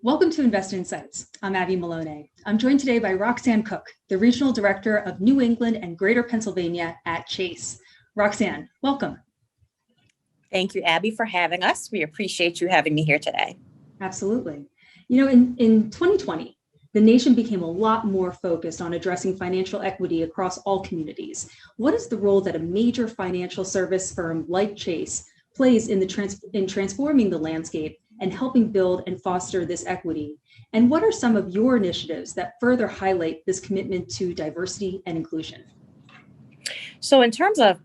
Welcome to Invest Insights. I'm Abby Maloney. I'm joined today by Roxann Cooke, the Regional Director of New England and Greater Pennsylvania at Chase. Roxann, welcome. Thank you, Abby, for having us. We appreciate you having me here today. Absolutely. You know, in 2020, the nation became a lot more focused on addressing financial equity across all communities. What is the role that a major financial service firm like Chase plays in transforming the landscape and helping build and foster this equity? And what are some of your initiatives that further highlight this commitment to diversity and inclusion? So in terms of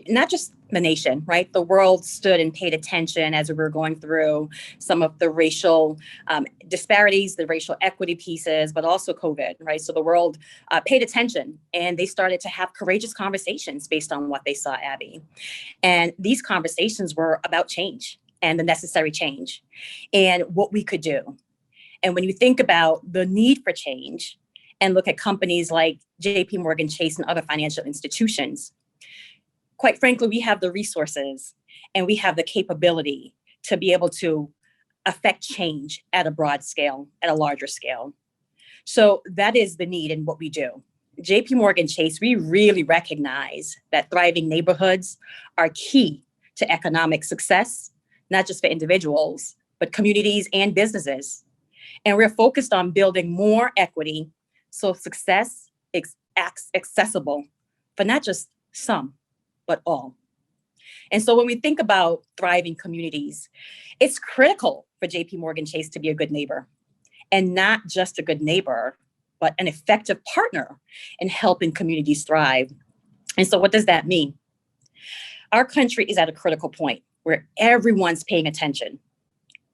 not just the nation, right? The world stood and paid attention as we were going through some of the racial disparities, the racial equity pieces, but also COVID, right? So the world paid attention and they started to have courageous conversations based on what they saw, Abby. And these conversations were about change and the necessary change and what we could do. And when you think about the need for change and look at companies like JPMorgan Chase and other financial institutions, quite frankly, we have the resources and we have the capability to be able to affect change at a broad scale, at a larger scale. So that is the need in what we do. JPMorgan Chase, we really recognize that thriving neighborhoods are key to economic success, not just for individuals, but communities and businesses. And we're focused on building more equity so success is accessible for not just some, but all. And so when we think about thriving communities, it's critical for JPMorgan Chase to be a good neighbor, and not just a good neighbor, but an effective partner in helping communities thrive. And so what does that mean? Our country is at a critical point where everyone's paying attention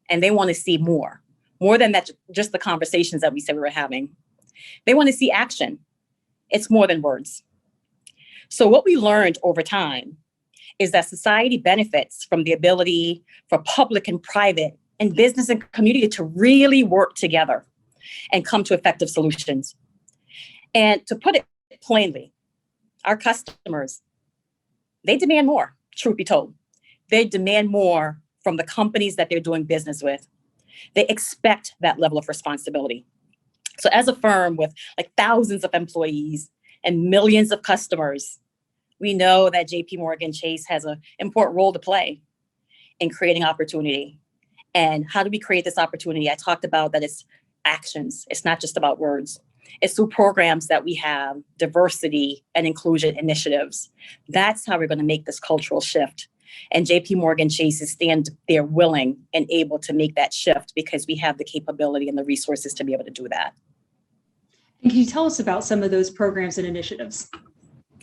and they want to see more than that, just the conversations that we said we were having. They want to see action. It's more than words. So what we learned over time is that society benefits from the ability for public and private and business and community to really work together and come to effective solutions. And to put it plainly, our customers, they demand more, truth be told. They demand more from the companies that they're doing business with. They expect that level of responsibility. So as a firm with like thousands of employees and millions of customers, we know that JPMorgan Chase has an important role to play in creating opportunity. And how do we create this opportunity? I talked about that it's actions. It's not just about words. It's through programs that we have, diversity and inclusion initiatives. That's how we're going to make this cultural shift. And JPMorgan Chase is stand there willing and able to make that shift because we have the capability and the resources to be able to do that. And can you tell us about some of those programs and initiatives?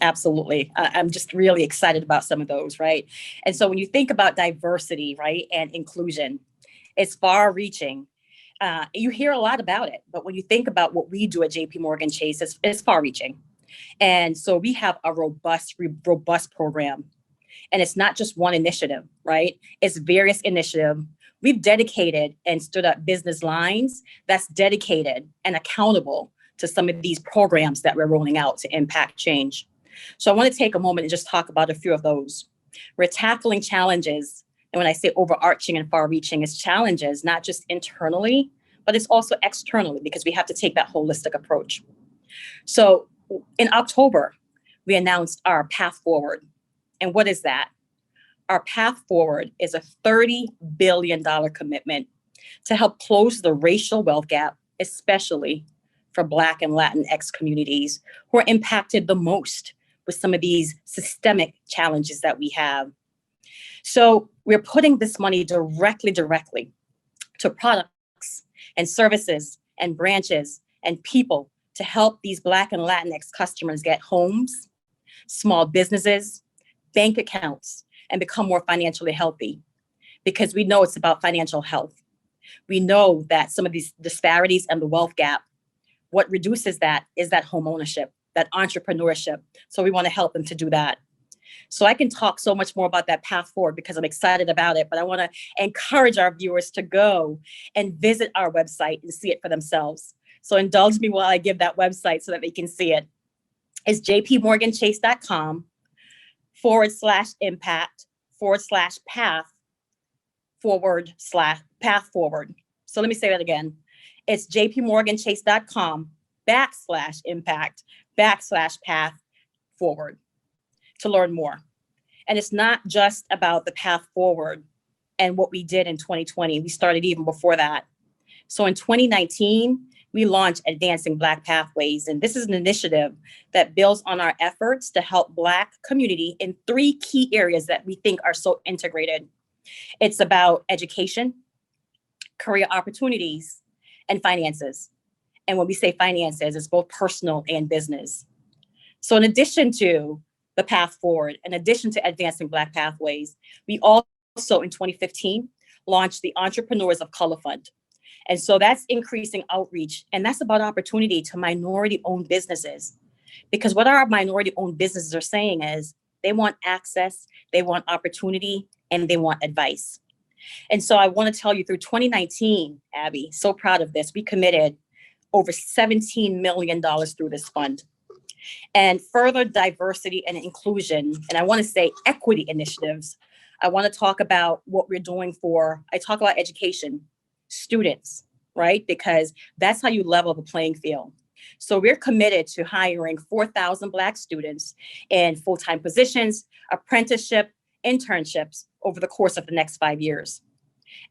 Absolutely. I'm just really excited about some of those, right? And so when you think about diversity, right, and inclusion, it's far-reaching. You hear a lot about it, but when you think about what we do at JPMorgan Chase, it's far-reaching. And so we have a robust program. And it's not just one initiative, right? It's various initiatives. We've dedicated and stood up business lines that's dedicated and accountable to some of these programs that we're rolling out to impact change. So I want to take a moment and just talk about a few of those. We're tackling challenges. And when I say overarching and far-reaching, it's challenges, not just internally, but it's also externally, because we have to take that holistic approach. So in October, we announced our path forward. And what is that? Our path forward is a $30 billion commitment to help close the racial wealth gap, especially for Black and Latinx communities who are impacted the most with some of these systemic challenges that we have. So we're putting this money directly to products and services and branches and people to help these Black and Latinx customers get homes, small businesses, bank accounts, and become more financially healthy, because we know it's about financial health. We know that some of these disparities and the wealth gap, what reduces that is that homeownership, that entrepreneurship. So we want to help them to do that. So I can talk so much more about that path forward because I'm excited about it, but I want to encourage our viewers to go and visit our website and see it for themselves. So indulge me while I give that website so that they can see it. It's jpmorganchase.com/impact/path/path forward. So let me say that again. It's jpmorganchase.com/impact/path forward to learn more. And it's not just about the path forward and what we did in 2020. We started even before that. So in 2019, we launched Advancing Black Pathways. And this is an initiative that builds on our efforts to help Black community in 3 key areas that we think are so integrated. It's about education, career opportunities, and finances. And when we say finances, it's both personal and business. So in addition to the path forward, in addition to Advancing Black Pathways, we also in 2015 launched the Entrepreneurs of Color Fund. And so that's increasing outreach, and that's about opportunity to minority-owned businesses. Because what our minority-owned businesses are saying is they want access, they want opportunity, and they want advice. And so I want to tell you through 2019, Abby, so proud of this, we committed over $17 million through this fund. And further diversity and inclusion, and I want to say equity initiatives. I want to talk about what we're doing I talk about education, students, right? Because that's how you level the playing field. So we're committed to hiring 4,000 Black students in full-time positions, apprenticeship, internships over the course of the next 5 years.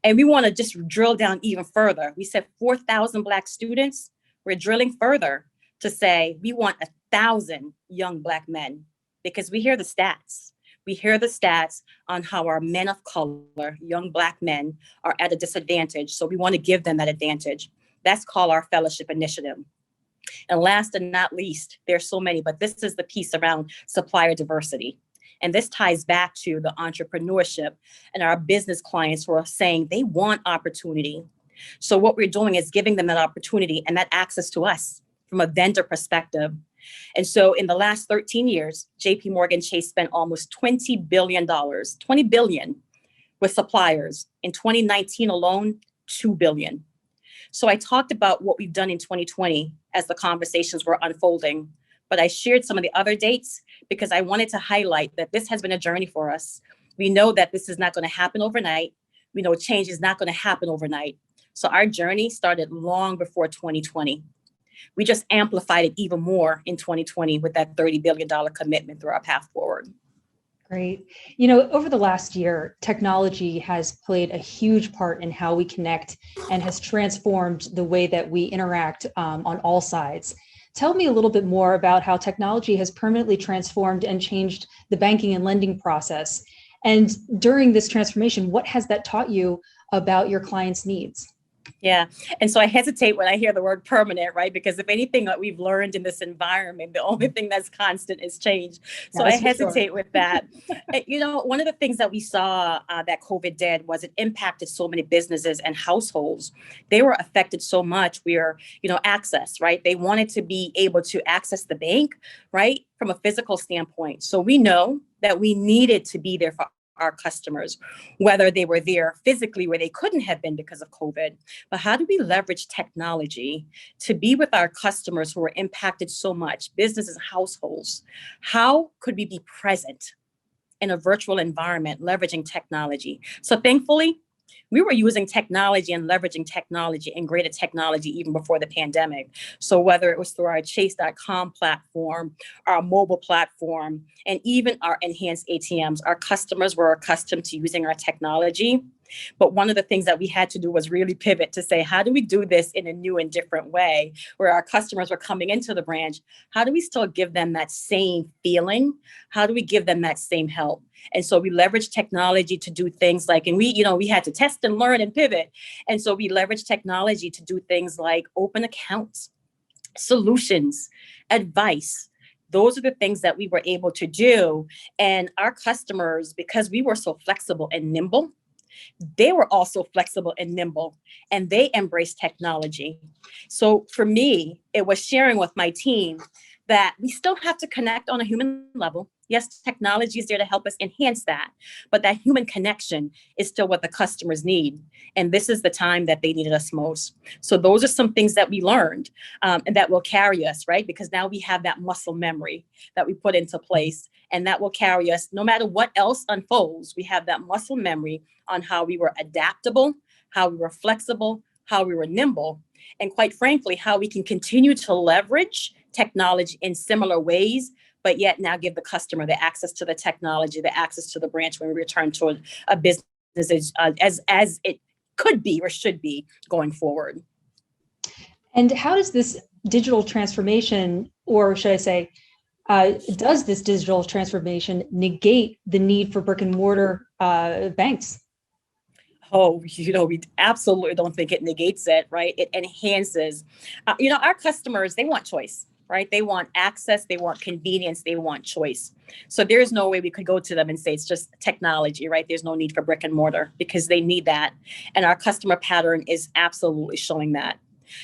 And we want to just drill down even further. We said 4,000 Black students. We're drilling further to say we want 1,000 young Black men, because we hear the stats. We hear the stats on how our men of color, young Black men, are at a disadvantage. So we want to give them that advantage. That's called our fellowship initiative. And last and not least, there's so many, but this is the piece around supplier diversity. And this ties back to the entrepreneurship and our business clients who are saying they want opportunity. So what we're doing is giving them that opportunity and that access to us from a vendor perspective. And so in the last 13 years, JPMorgan Chase spent almost $20 billion with suppliers. In 2019 alone, $2 billion. So I talked about what we've done in 2020 as the conversations were unfolding, but I shared some of the other dates because I wanted to highlight that this has been a journey for us. We know that this is not going to happen overnight. We know change is not going to happen overnight. So our journey started long before 2020. We just amplified it even more in 2020 with that $30 billion commitment through our path forward. Great. Over the last year, technology has played a huge part in how we connect and has transformed the way that we interact on all sides. Tell me a little bit more about how technology has permanently transformed and changed the banking and lending process. And during this transformation, what has that taught you about your clients' needs? Yeah. And so I hesitate when I hear the word permanent, right? Because if anything that we've learned in this environment, the only thing that's constant is change. So I hesitate with that. One of the things that we saw that COVID did was it impacted so many businesses and households. They were affected so much where, access, right? They wanted to be able to access the bank, right? From a physical standpoint. So we know that we needed to be there for our customers, whether they were there physically where they couldn't have been because of COVID. But how do we leverage technology to be with our customers who are impacted so much, businesses, households? How could we be present in a virtual environment, leveraging technology? So thankfully, we were using technology and leveraging technology and greater technology even before the pandemic. So whether it was through our chase.com platform, our mobile platform, and even our enhanced ATMs, our customers were accustomed to using our technology. But one of the things that we had to do was really pivot to say, how do we do this in a new and different way where our customers were coming into the branch? How do we still give them that same feeling? How do we give them that same help? And so we leveraged technology to do things like, and we had to test and learn and pivot. And so we leveraged technology to do things like open accounts, solutions, advice. Those are the things that we were able to do. And our customers, because we were so flexible and nimble, they were also flexible and nimble, and they embraced technology. So for me, it was sharing with my team that we still have to connect on a human level. Yes, technology is there to help us enhance that, but that human connection is still what the customers need. And this is the time that they needed us most. So those are some things that we learned and that will carry us, right? Because now we have that muscle memory that we put into place, and that will carry us no matter what else unfolds. We have that muscle memory on how we were adaptable, how we were flexible, how we were nimble, and quite frankly, how we can continue to leverage technology in similar ways, but yet now give the customer the access to the technology, the access to the branch when we return to a business as it could be or should be going forward. And how does this digital transformation, or should I say, does this digital transformation negate the need for brick and mortar banks? Oh, we absolutely don't think it negates it, right? It enhances. Our customers, they want choice, right? They want access, they want convenience, they want choice. So there's no way we could go to them and say it's just technology, right? There's no need for brick and mortar because they need that. And our customer pattern is absolutely showing that.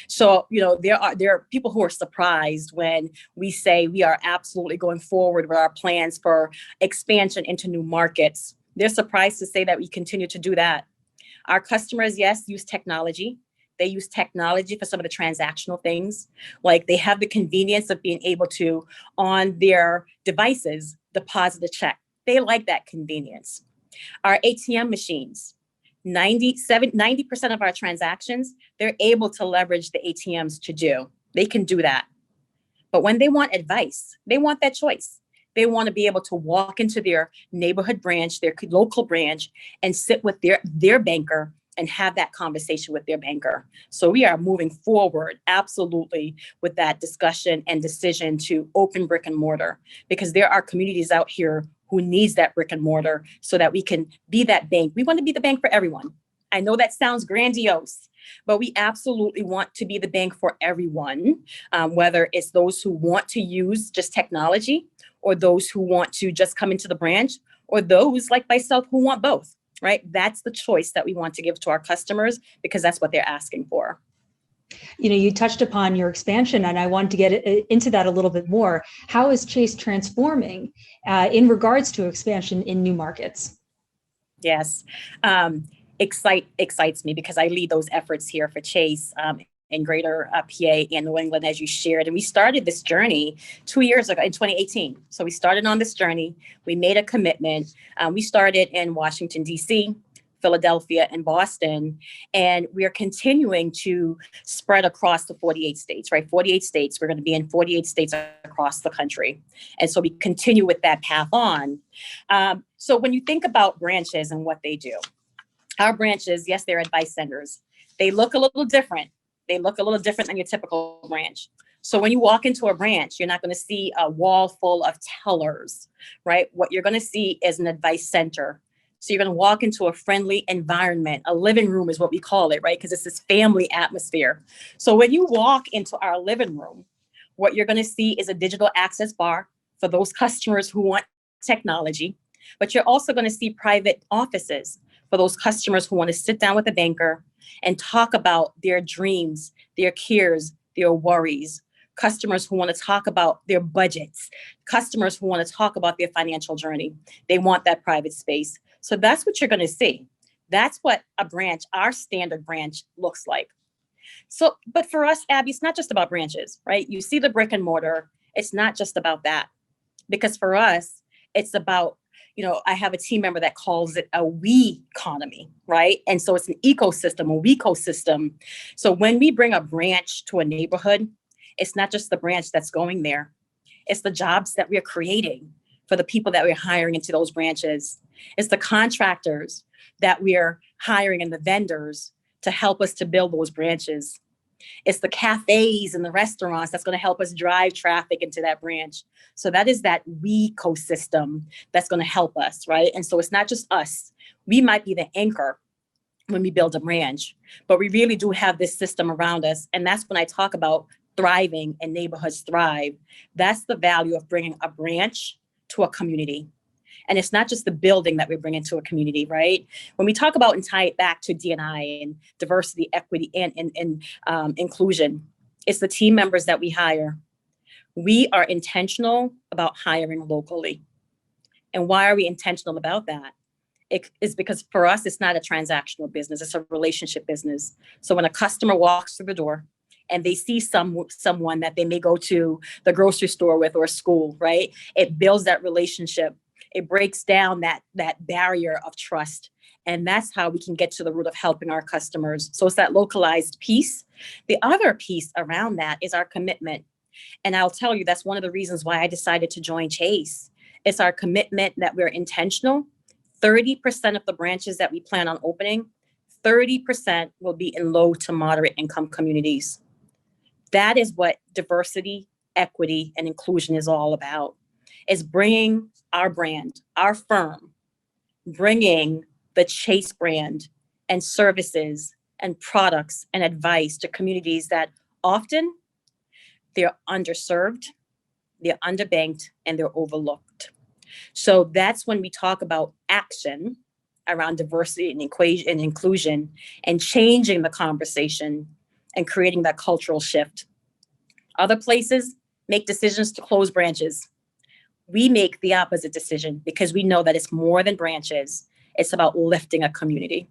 So, there are people who are surprised when we say we are absolutely going forward with our plans for expansion into new markets. They're surprised to say that we continue to do that. Our customers, yes, use technology. They use technology for some of the transactional things, like they have the convenience of being able to, on their devices, deposit a check. They like that convenience. Our ATM machines, 90% of our transactions, they're able to leverage the ATMs to do. They can do that. But when they want advice, they want that choice. They want to be able to walk into their neighborhood branch, their local branch, and sit with their banker and have that conversation with their banker. So we are moving forward absolutely with that discussion and decision to open brick and mortar, because there are communities out here who needs that brick and mortar so that we can be that bank. We want to be the bank for everyone. I know that sounds grandiose, but we absolutely want to be the bank for everyone, whether it's those who want to use just technology, or those who want to just come into the branch, or those like myself who want both, right? That's the choice that we want to give to our customers because that's what they're asking for. You touched upon your expansion, and I wanted to get into that a little bit more. How is Chase transforming in regards to expansion in new markets? Yes, excites me because I lead those efforts here for Chase in Greater PA and New England, as you shared. And we started this journey 2 years ago in 2018. So we started on this journey. We made a commitment. We started in Washington, D.C., Philadelphia, and Boston. And we are continuing to spread across the 48 states, right? 48 states. We're going to be in 48 states across the country. And so we continue with that path on. So when you think about branches and what they do, our branches, yes, they're advice centers. They look a little different. They look a little different than your typical branch. So when you walk into a branch, you're not going to see a wall full of tellers, right? What you're going to see is an advice center. So you're going to walk into a friendly environment. A living room is what we call it, right? Because it's this family atmosphere. So when you walk into our living room, what you're going to see is a digital access bar for those customers who want technology. But you're also going to see private offices for those customers who want to sit down with a banker and talk about their dreams, their cares, their worries. Customers who want to talk about their budgets, customers who want to talk about their financial journey. They want that private space. So that's what you're going to see. That's what a branch, our standard branch, looks like. So, but for us, Abby, it's not just about branches, right? You see the brick and mortar. It's not just about that. Because for us, it's about, I have a team member that calls it a we economy, right? And so it's an ecosystem, a we ecosystem. So when we bring a branch to a neighborhood, it's not just the branch that's going there. It's the jobs that we're creating for the people that we're hiring into those branches. It's the contractors that we're hiring and the vendors to help us to build those branches. It's the cafes and the restaurants that's going to help us drive traffic into that branch. So that is that we ecosystem that's going to help us, right? And so it's not just us. We might be the anchor when we build a branch, but we really do have this system around us. And that's when I talk about thriving and neighborhoods thrive. That's the value of bringing a branch to a community. And it's not just the building that we bring into a community, right? When we talk about and tie it back to D&I and diversity, equity, and inclusion, it's the team members that we hire. We are intentional about hiring locally. And why are we intentional about that? It is because for us, it's not a transactional business. It's a relationship business. So when a customer walks through the door and they see someone that they may go to the grocery store with or school, right? It builds that relationship. It breaks down that barrier of trust. And that's how we can get to the root of helping our customers. So it's that localized piece. The other piece around that is our commitment. And I'll tell you, that's one of the reasons why I decided to join Chase. It's our commitment that we're intentional. 30% of the branches that we plan on opening, 30% will be in low to moderate income communities. That is what diversity, equity, and inclusion is all about, is bringing our brand, our firm, bringing the Chase brand and services and products and advice to communities that often they're underserved, they're underbanked, and they're overlooked. So that's when we talk about action around diversity and inclusion and changing the conversation and creating that cultural shift. Other places make decisions to close branches. We make the opposite decision because we know that it's more than branches. It's about lifting a community.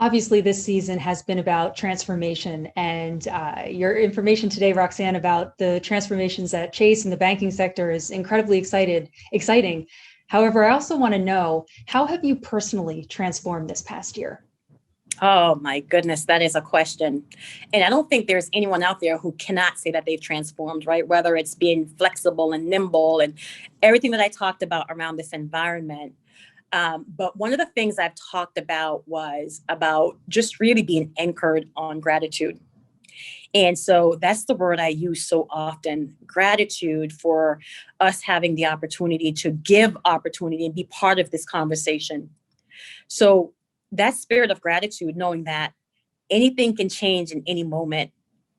Obviously, this season has been about transformation, and your information today, Roxann, about the transformations at Chase and the banking sector is incredibly exciting. However, I also want to know, how have you personally transformed this past year? Oh my goodness, that is a question. And I don't think there's anyone out there who cannot say that they've transformed, right? Whether it's being flexible and nimble and everything that I talked about around this environment. But one of the things I've talked about was about just really being anchored on gratitude. And so that's the word I use so often, gratitude for us having the opportunity to give opportunity and be part of this conversation. So that spirit of gratitude, knowing that anything can change in any moment.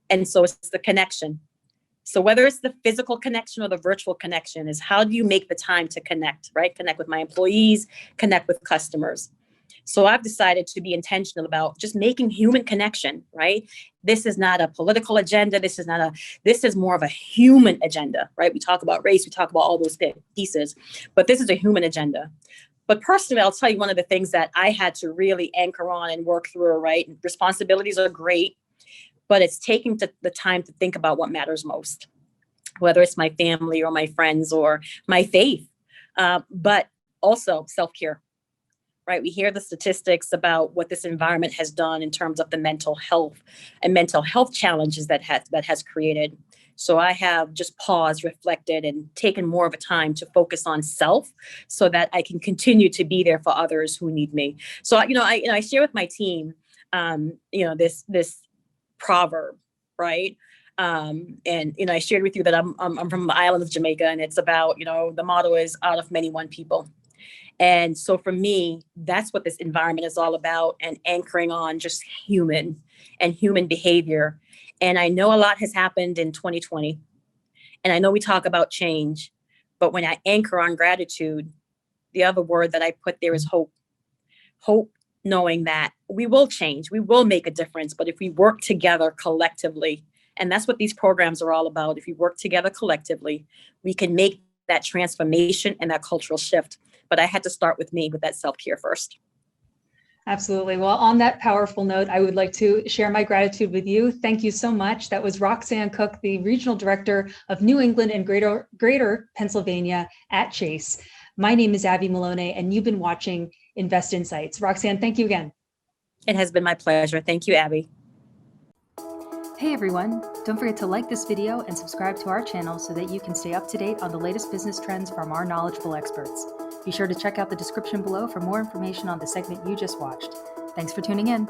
And so it's the connection. So whether it's the physical connection or the virtual connection, is how do you make the time to connect, right? Connect with my employees, connect with customers. So I've decided to be intentional about just making human connection, right? This is not a political agenda. This is more of a human agenda, right? We talk about race, we talk about all those pieces, but this is a human agenda. But personally, I'll tell you one of the things that I had to really anchor on and work through, right? Responsibilities are great, but it's taking the time to think about what matters most, whether it's my family or my friends or my faith, but also self-care, right? We hear the statistics about what this environment has done in terms of the mental health and mental health challenges that has created. So I have just paused, reflected, and taken more of a time to focus on self so that I can continue to be there for others who need me. So, I share with my team, this proverb, right? And I shared with you that I'm from the island of Jamaica, and it's about, the motto is out of many, one people. And so for me, that's what this environment is all about, and anchoring on just human and human behavior. And I know a lot has happened in 2020, and I know we talk about change, but when I anchor on gratitude, the other word that I put there is hope. Hope, knowing that we will change, we will make a difference, but if we work together collectively, and that's what these programs are all about, if we work together collectively, we can make that transformation and that cultural shift. But I had to start with me, with that self-care first. Absolutely. Well, on that powerful note, I would like to share my gratitude with you. Thank you so much. That was Roxann Cooke, the Regional Director of New England and Greater Pennsylvania at Chase. My name is Abby Maloney, and you've been watching Invest Insights. Roxann, thank you again. It has been my pleasure. Thank you, Abby. Hey everyone, don't forget to like this video and subscribe to our channel so that you can stay up to date on the latest business trends from our knowledgeable experts. Be sure to check out the description below for more information on the segment you just watched. Thanks for tuning in.